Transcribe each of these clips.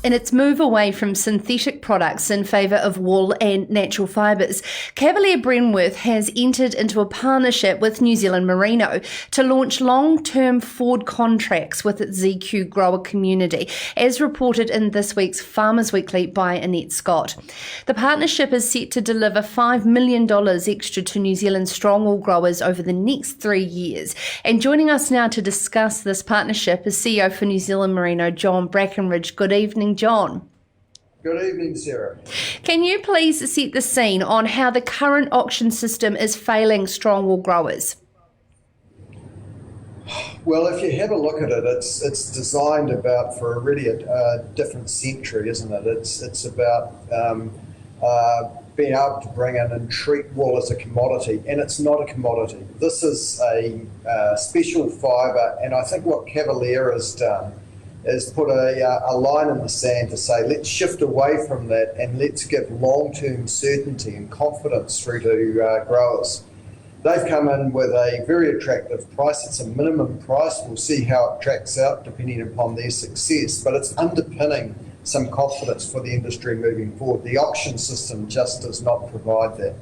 In its move away from synthetic products in favour of wool and natural fibres, Cavalier Bremworth has entered into a partnership with New Zealand Merino to launch long-term forward contracts with its ZQ grower community, as reported in this week's Farmers Weekly by Annette Scott. The partnership is set to deliver $5 million extra to New Zealand strong wool growers over the next 3 years. And joining us now to discuss this partnership is CEO for New Zealand Merino, John Brakenridge. Good evening, John. Good evening, Sarah. Can you please set the scene on how the current auction system is failing strong wool growers? Well, if you have a look at it, it's designed about for really a different century, isn't it? It's about being able to bring in and treat wool as a commodity, and it's not a commodity. This is a special fibre, and I think what Cavalier has done is put a line in the sand to say, let's shift away from that and let's give long-term certainty and confidence through to growers. They've come in with a very attractive price. It's a minimum price. We'll see how it tracks out depending upon their success, but it's underpinning some confidence for the industry moving forward. The auction system just does not provide that.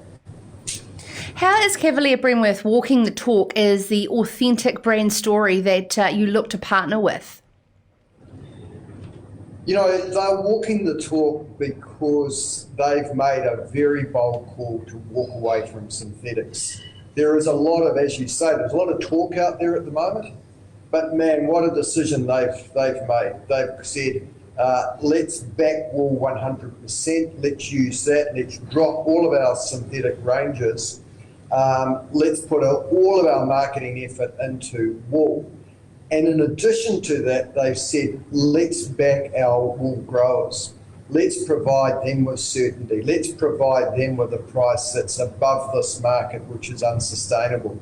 How is Cavalier Bremworth walking the talk as the authentic brand story that you look to partner with? You know, they're walking the talk because they've made a very bold call to walk away from synthetics. There is a lot of, as you say, there's a lot of talk out there at the moment, but man, what a decision they've made. They've said, let's back wool 100%, let's use that, let's drop all of our synthetic ranges, let's put all of our marketing effort into wool. And in addition to that, they've said, let's back our wool growers. Let's provide them with certainty. Let's provide them with a price that's above this market, which is unsustainable.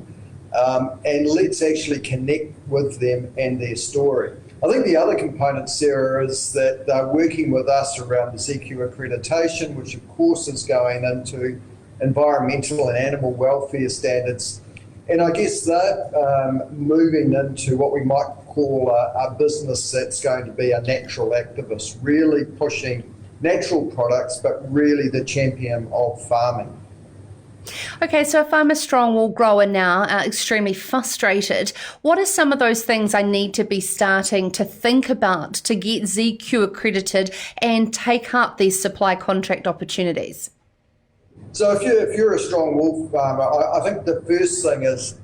And let's actually connect with them and their story. I think the other component, Sarah, is that they're working with us around the ZQ accreditation, which of course is going into environmental and animal welfare standards. And I guess they're moving into what we might call a business that's going to be a natural activist, really pushing natural products, but really the champion of farming. Okay, so if I'm a strong wool grower now, extremely frustrated, what are some of those things I need to be starting to think about to get ZQ accredited and take up these supply contract opportunities? So if you're a strong wool farmer, I think the first thing is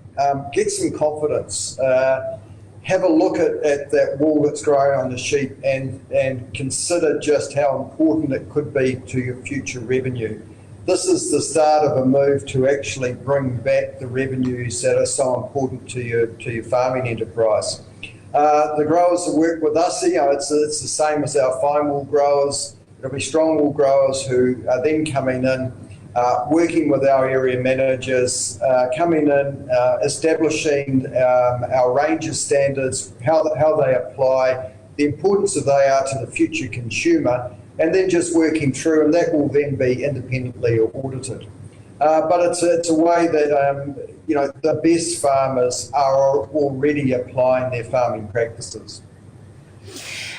get some confidence. Have a look at that wool that's growing on the sheep and consider just how important it could be to your future revenue. This is the start of a move to actually bring back the revenues that are so important to your farming enterprise. The growers that work with us, you know, it's the same as our fine wool growers. It'll be strong wool growers who are then coming in, working with our area managers, coming in, establishing our ranges standards, how they apply, the importance that they are to the future consumer, and then just working through, and that will then be independently audited. But it's a way that you know, the best farmers are already applying their farming practices.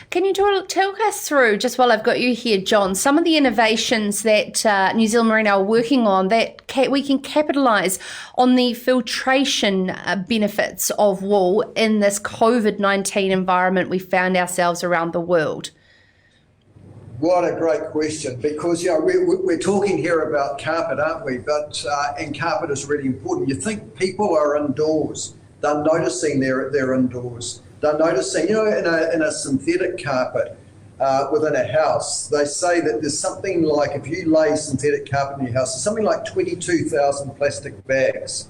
Can you talk us through, just while I've got you here, John, some of the innovations that New Zealand Merino are working on that we can capitalise on the filtration benefits of wool in this COVID-19 environment we found ourselves around the world? What a great question, because you know we're talking here about carpet, aren't we? But and carpet is really important. You think people are indoors, they're noticing they're indoors. They're noticing, you know, in a synthetic carpet within a house, they say that there's something like, if you lay synthetic carpet in your house, there's something like 22,000 plastic bags.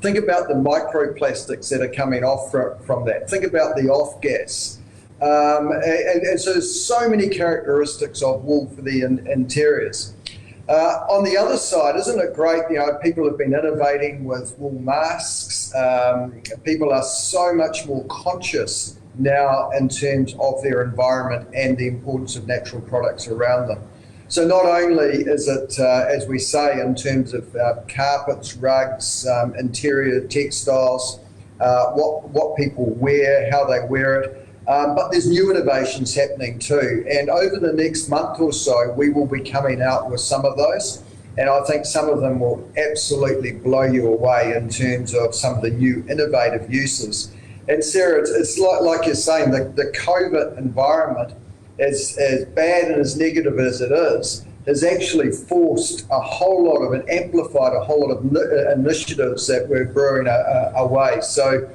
Think about the microplastics that are coming off from that. Think about the off gas. And so there's so many characteristics of wool for the interiors. On the other side, isn't it great, you know, people have been innovating with wool masks. People are so much more conscious now in terms of their environment and the importance of natural products around them. So not only is it, as we say, in terms of carpets, rugs, interior textiles, what people wear, how they wear it, But there's new innovations happening too. And over the next month or so, we will be coming out with some of those. And I think some of them will absolutely blow you away in terms of some of the new innovative uses. And Sarah, it's like you're saying, the COVID environment, as bad and as negative as it is, has actually forced a whole lot of and amplified a whole lot of initiatives that were brewing away. So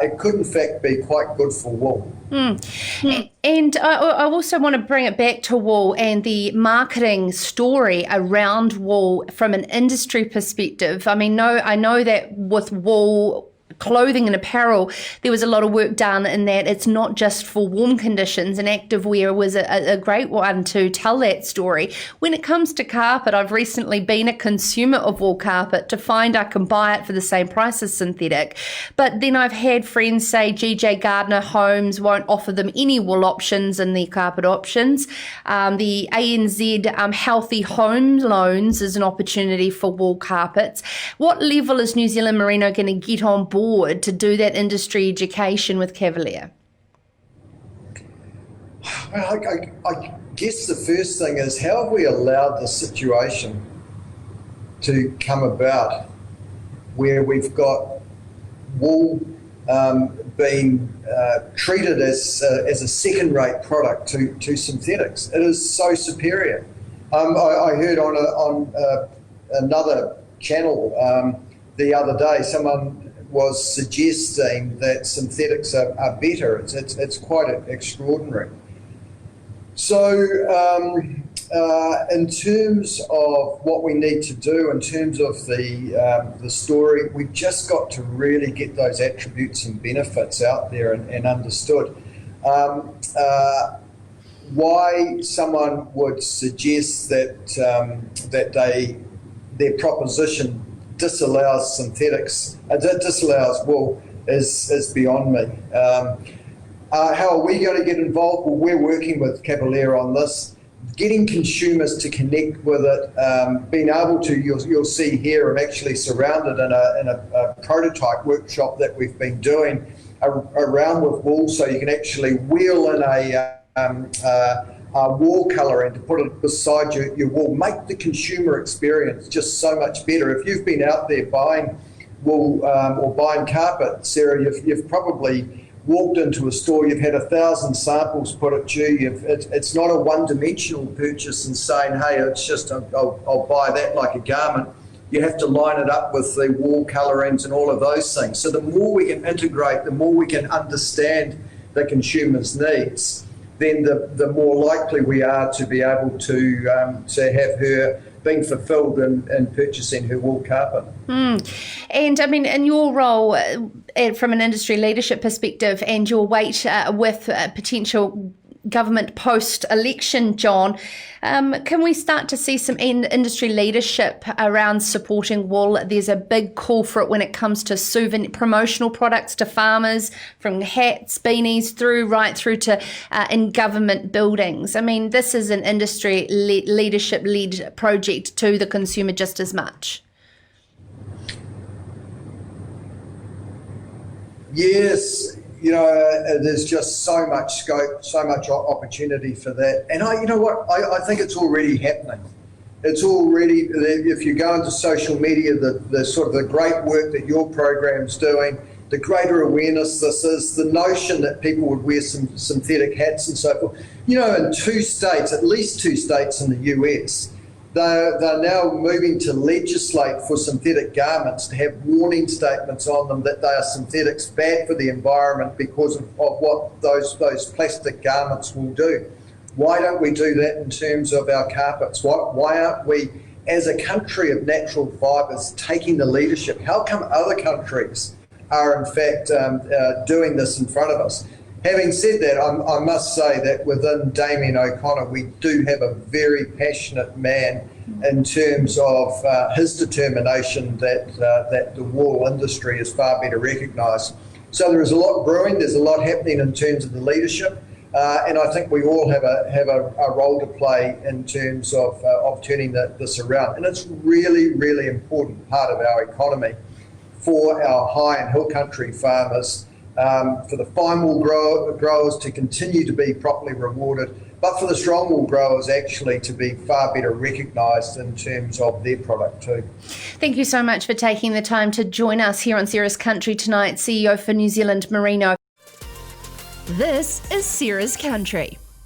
it could in fact be quite good for wool. And I also want to bring it back to wool and the marketing story around wool from an industry perspective. I mean, I know that with wool clothing and apparel, there was a lot of work done in that it's not just for warm conditions, and activewear was a great one to tell that story. When it comes to carpet, I've recently been a consumer of wool carpet to find I can buy it for the same price as synthetic. But then I've had friends say GJ Gardner Homes won't offer them any wool options in their carpet options. The ANZ Healthy Home Loans is an opportunity for wool carpets. What level is New Zealand Merino going to get on board to do that industry education with Cavalier? Well, I guess the first thing is, how have we allowed the situation to come about where we've got wool being treated as a second-rate product to synthetics? It is so superior. I heard on another channel the other day, someone was suggesting that synthetics are better. It's quite extraordinary. So in terms of what we need to do, in terms of the story, we've just got to really get those attributes and benefits out there and understood. Why someone would suggest that their proposition disallows synthetics, disallows wool, is beyond me. How are we going to get involved? Well, we're working with Cavalier on this, getting consumers to connect with it, being able to, you'll see here, I'm actually surrounded in a prototype workshop that we've been doing around with wool, so you can actually wheel in a wall colour and to put it beside your wall, make the consumer experience just so much better. If you've been out there buying wool or buying carpet, Sarah, you've probably walked into a store, you've had 1,000 samples put at you. It's not a one-dimensional purchase and saying, hey, it's just I'll buy that like a garment. You have to line it up with the wall colourings and all of those things. So the more we can integrate, the more we can understand the consumer's needs, then the more likely we are to be able to have her being fulfilled in purchasing her wool carpet. And I mean, in your role from an industry leadership perspective and your weight with potential government post-election, John, can we start to see some industry leadership around supporting wool? There's a big call for it when it comes to promotional products to farmers, from hats, beanies, right through to in government buildings. I mean, this is an industry leadership-led project to the consumer just as much. Yes. There's just so much scope, so much opportunity for that. And I think it's already happening. It's already, if you go into social media, the sort of the great work that your program's doing, the greater awareness this is, the notion that people would wear some synthetic hats and so forth. In 2 states, at least 2 states in the US, they're now moving to legislate for synthetic garments to have warning statements on them that they are synthetics, bad for the environment because of what those plastic garments will do. Why don't we do that in terms of our carpets? Why aren't we, as a country of natural fibres, taking the leadership? How come other countries are in fact doing this in front of us? Having said that, I must say that within Damien O'Connor, we do have a very passionate man in terms of his determination that the wool industry is far better recognised. So there is a lot brewing, there's a lot happening in terms of the leadership, and I think we all have a role to play in terms of turning this around. And it's really, really important part of our economy for our high and hill country farmers for the fine wool growers to continue to be properly rewarded, but for the strong wool growers actually to be far better recognised in terms of their product too. Thank you so much for taking the time to join us here on Sarah's Country tonight, CEO for New Zealand Merino. This is Sarah's Country.